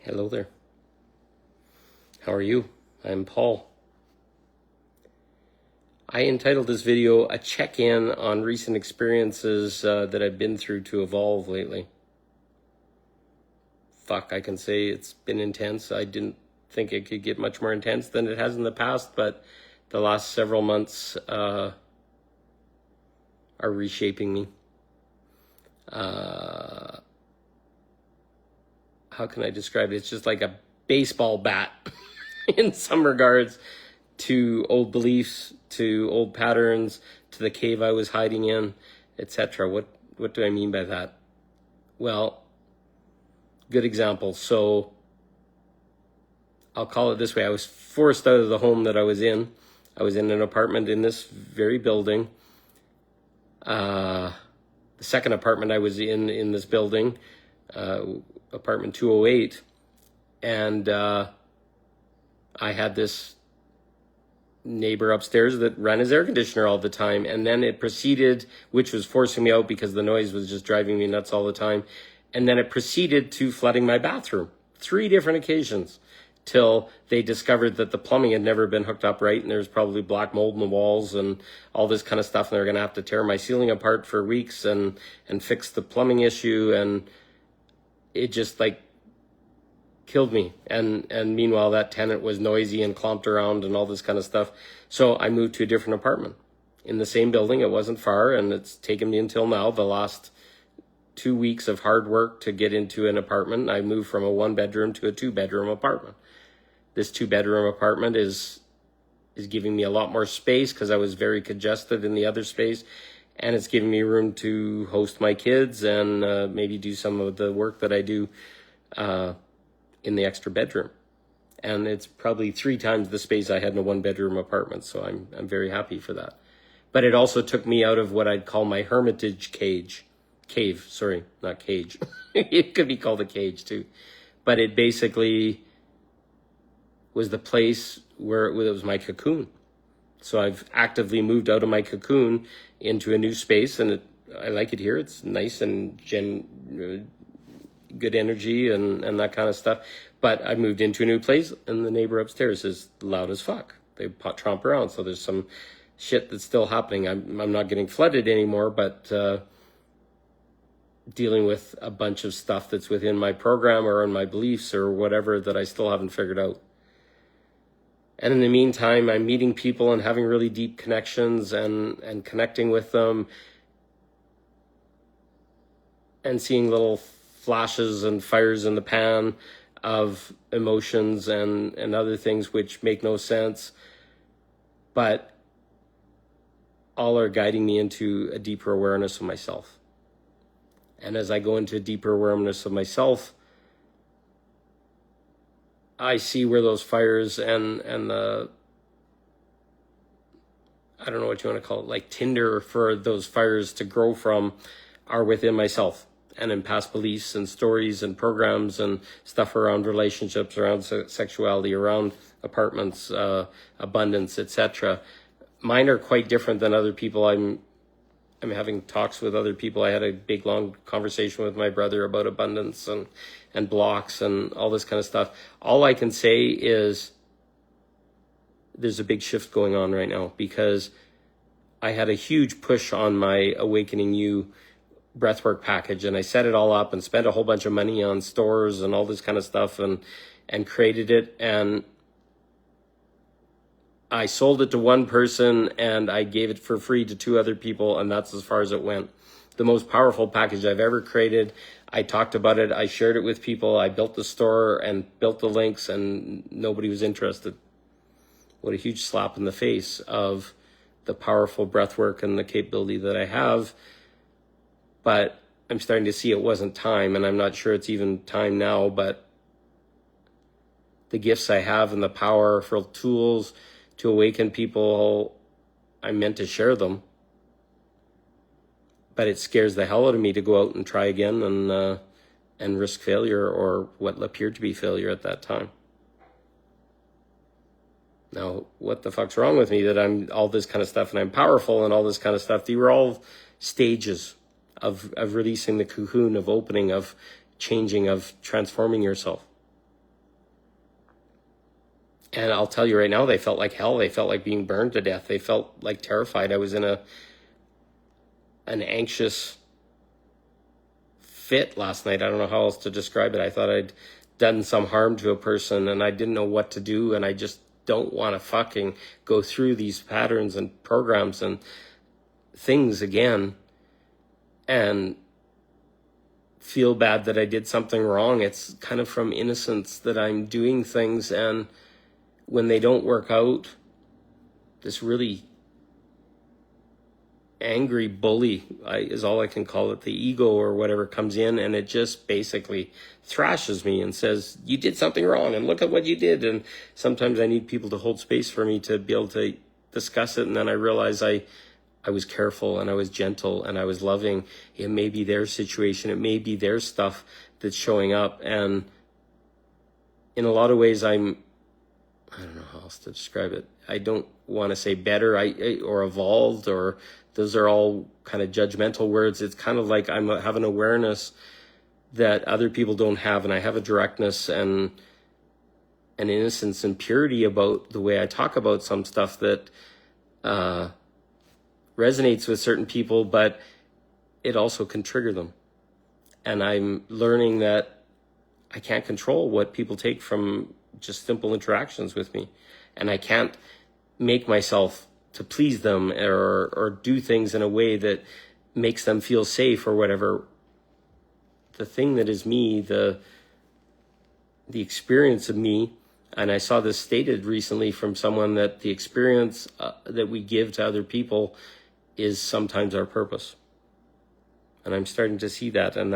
Hello there. How are you? I'm Paul. I entitled this video a check-in on recent experiences that I've been through to evolve lately. I can say it's been intense. I didn't think it could get much more intense than it has in the past, but the last several months are reshaping me. How can I describe it? It's just like a baseball bat in some regards, to old beliefs, to old patterns, to the cave I was hiding in, etc. What do I mean by that? Well, good example. So I'll call it this way. I was forced out of the home that I was in. I was in an apartment in this very building. The second apartment I was in this building, apartment 208, and I had this neighbor upstairs that ran his air conditioner all the time, and then it proceeded, which was forcing me out because the noise was just driving me nuts all the time, and then it proceeded to flooding my bathroom 3 different occasions, till they discovered that the plumbing had never been hooked up right, and there was probably black mold in the walls and all this kind of stuff, and they're going to have to tear my ceiling apart for weeks and fix the plumbing issue, and it just like killed me. And meanwhile, that tenant was noisy and clomped around and all this kind of stuff. So I moved to a different apartment in the same building. It wasn't far, and it's taken me until now, the last 2 weeks of hard work to get into an apartment. I moved from a 1-bedroom to a 2-bedroom apartment. This 2-bedroom apartment is giving me a lot more space because I was very congested in the other space, and it's giving me room to host my kids and maybe do some of the work that I do in the extra bedroom. And it's probably 3 times the space I had in a 1-bedroom apartment, so I'm very happy for that. But it also took me out of what I'd call my hermitage cave, not cage. It could be called a cage too. But it basically was the place where it was my cocoon. So I've actively moved out of my cocoon into a new space, and I like it here. It's nice and good energy and that kind of stuff. But I moved into a new place, and the neighbor upstairs is loud as fuck. They tromp around, so there's some shit that's still happening. I'm not getting flooded anymore, but dealing with a bunch of stuff that's within my program or in my beliefs or whatever that I still haven't figured out. And in the meantime, I'm meeting people and having really deep connections and connecting with them and seeing little flashes and fires in the pan of emotions and other things which make no sense, but all are guiding me into a deeper awareness of myself. And as I go into a deeper awareness of myself, I see where those fires and the, I don't know what you want to call it, like tinder for those fires to grow from, are within myself and in past beliefs and stories and programs and stuff around relationships, around sexuality, around apartments, abundance, etc. Mine are quite different than other people. I'm having talks with other people. I had a big, long conversation with my brother about abundance and blocks and all this kind of stuff. All I can say is there's a big shift going on right now, because I had a huge push on my Awakening You breathwork package, and I set it all up and spent a whole bunch of money on stores and all this kind of stuff and created it, and I sold it to one person and I gave it for free to 2 other people, and that's as far as it went. The most powerful package I've ever created. I talked about it. I shared it with people. I built the store and built the links, and nobody was interested. What a huge slap in the face of the powerful breath work and the capability that I have. But I'm starting to see it wasn't time, and I'm not sure it's even time now, but the gifts I have and the powerful tools to awaken people, I'm meant to share them. But it scares the hell out of me to go out and try again and risk failure, or what appeared to be failure at that time. Now, what the fuck's wrong with me that I'm all this kind of stuff and I'm powerful and all this kind of stuff? These were all stages of releasing the cocoon, of opening, of changing, of transforming yourself. And I'll tell you right now, they felt like hell. They felt like being burned to death. They felt like terrified. I was in an anxious fit last night. I don't know how else to describe it. I thought I'd done some harm to a person and I didn't know what to do, and I just don't want to fucking go through these patterns and programs and things again and feel bad that I did something wrong. It's kind of from innocence that I'm doing things, and when they don't work out, this really angry bully is all I can call it, the ego or whatever, comes in and it just basically thrashes me and says, you did something wrong and look at what you did. And sometimes I need people to hold space for me to be able to discuss it, and then I realize I was careful and I was gentle and I was loving. It may be their situation, it may be their stuff that's showing up, and in a lot of ways I don't know how else to describe it. I don't want to say better or evolved, or those are all kind of judgmental words. It's kind of like I have an awareness that other people don't have, and I have a directness and an innocence and purity about the way I talk about some stuff that resonates with certain people, but it also can trigger them. And I'm learning that I can't control what people take from just simple interactions with me, and I can't make myself to please them or do things in a way that makes them feel safe or whatever. The thing that is me, the experience of me, and I saw this stated recently from someone, that the experience that we give to other people is sometimes our purpose. And I'm starting to see that, and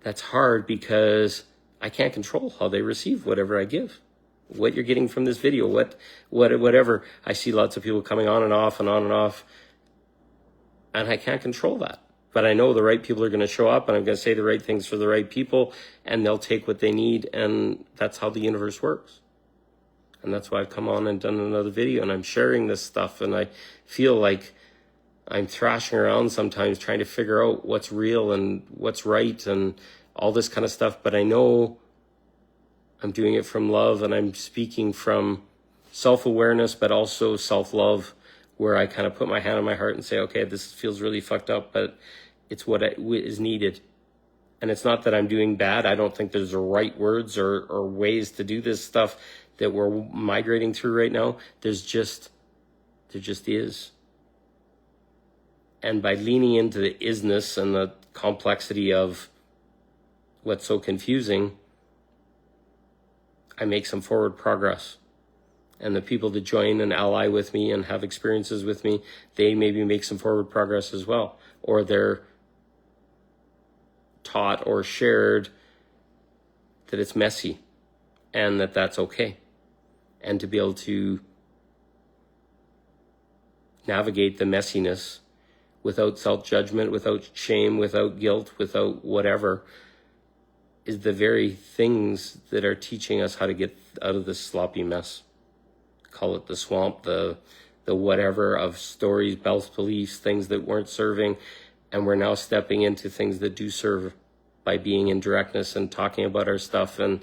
that's hard because I can't control how they receive whatever I give. What you're getting from this video, whatever. I see lots of people coming on and off and on and off, and I can't control that. But I know the right people are going to show up, and I'm going to say the right things for the right people, and they'll take what they need, and that's how the universe works. And that's why I've come on and done another video, and I'm sharing this stuff, and I feel like I'm thrashing around sometimes trying to figure out what's real and what's right and all this kind of stuff. But I know I'm doing it from love, and I'm speaking from self-awareness, but also self-love, where I kind of put my hand on my heart and say, okay, this feels really fucked up, but it's what is needed. And it's not that I'm doing bad. I don't think there's the right words or ways to do this stuff that we're migrating through right now. There just is. And by leaning into the isness and the complexity of what's so confusing, I make some forward progress. And the people that join and ally with me and have experiences with me, they maybe make some forward progress as well. Or they're taught or shared that it's messy and that that's okay. And to be able to navigate the messiness without self-judgment, without shame, without guilt, without whatever, is the very things that are teaching us how to get out of this sloppy mess. Call it the swamp, the whatever of stories, beliefs, things that weren't serving, and we're now stepping into things that do serve by being in directness and talking about our stuff and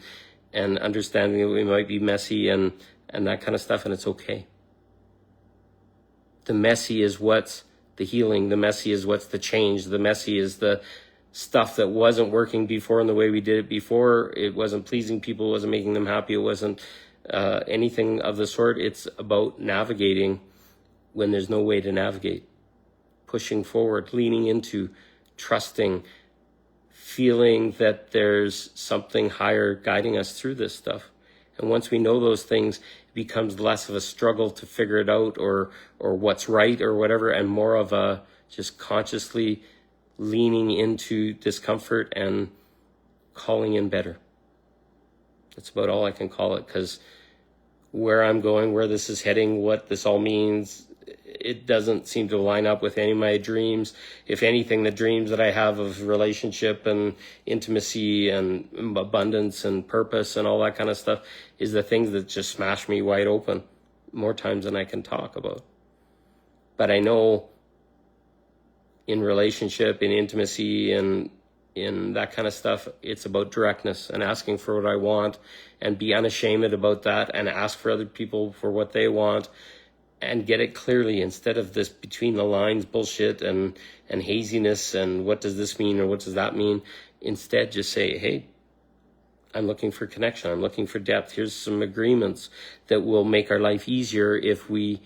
understanding that we might be messy and that kind of stuff, and it's okay. The messy is what's the healing. The messy is what's the change. The messy is the stuff that wasn't working before in the way we did it before. It wasn't pleasing people. It wasn't making them happy. It wasn't anything of the sort. It's about navigating when there's no way to navigate. Pushing forward, leaning into, trusting, feeling that there's something higher guiding us through this stuff. And once we know those things, it becomes less of a struggle to figure it out or what's right or whatever, and more of a just consciously leaning into discomfort and calling in better. That's about all I can call it, because where I'm going, where this is heading, what this all means, it doesn't seem to line up with any of my dreams. If anything, the dreams that I have of relationship and intimacy and abundance and purpose and all that kind of stuff is the things that just smash me wide open more times than I can talk about. But I know in relationship, in intimacy, and in that kind of stuff, it's about directness and asking for what I want and be unashamed about that and ask for other people for what they want and get it clearly instead of this between the lines bullshit and haziness and what does this mean or what does that mean. Instead, just say, hey, I'm looking for connection. I'm looking for depth. Here's some agreements that will make our life easier if we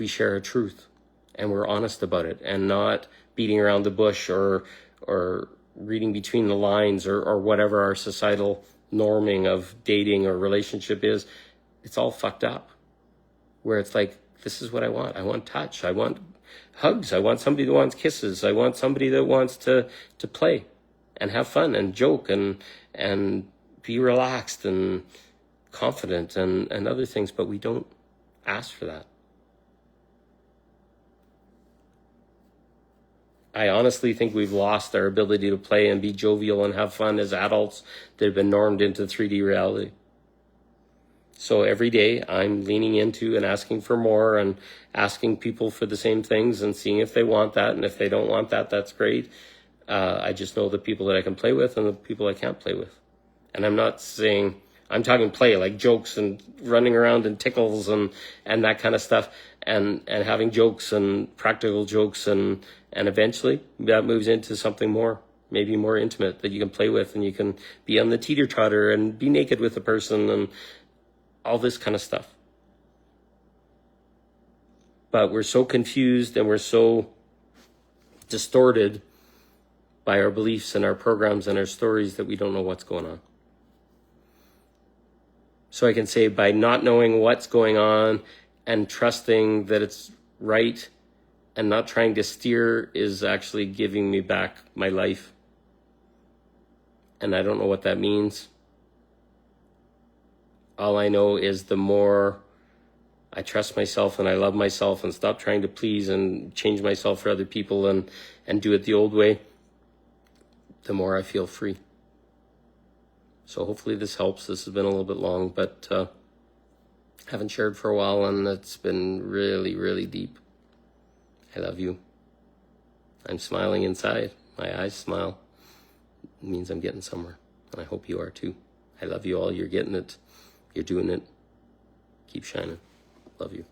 share a truth and we're honest about it and not beating around the bush or reading between the lines or whatever our societal norming of dating or relationship is. It's all fucked up. Where it's like, this is what I want. I want touch. I want hugs. I want somebody that wants kisses. I want somebody that wants to play and have fun and joke and be relaxed and confident and other things, but we don't ask for that. I honestly think we've lost our ability to play and be jovial and have fun as adults that have been normed into 3D reality. So every day I'm leaning into and asking for more and asking people for the same things and seeing if they want that. And if they don't want that, that's great. I just know the people that I can play with and the people I can't play with. And I'm not saying, I'm talking play, like jokes and running around and tickles and that kind of stuff and having jokes and practical jokes and eventually that moves into something more, maybe more intimate that you can play with and you can be on the teeter-totter and be naked with the person and all this kind of stuff. But we're so confused and we're so distorted by our beliefs and our programs and our stories that we don't know what's going on. So I can say by not knowing what's going on and trusting that it's right and not trying to steer is actually giving me back my life. And I don't know what that means. All I know is the more I trust myself and I love myself and stop trying to please and change myself for other people and do it the old way, the more I feel free. So hopefully this helps. This has been a little bit long, but haven't shared for a while and it's been really, really deep. I love you. I'm smiling inside. My eyes smile. It means I'm getting somewhere. And I hope you are too. I love you all. You're getting it. You're doing it. Keep shining. Love you.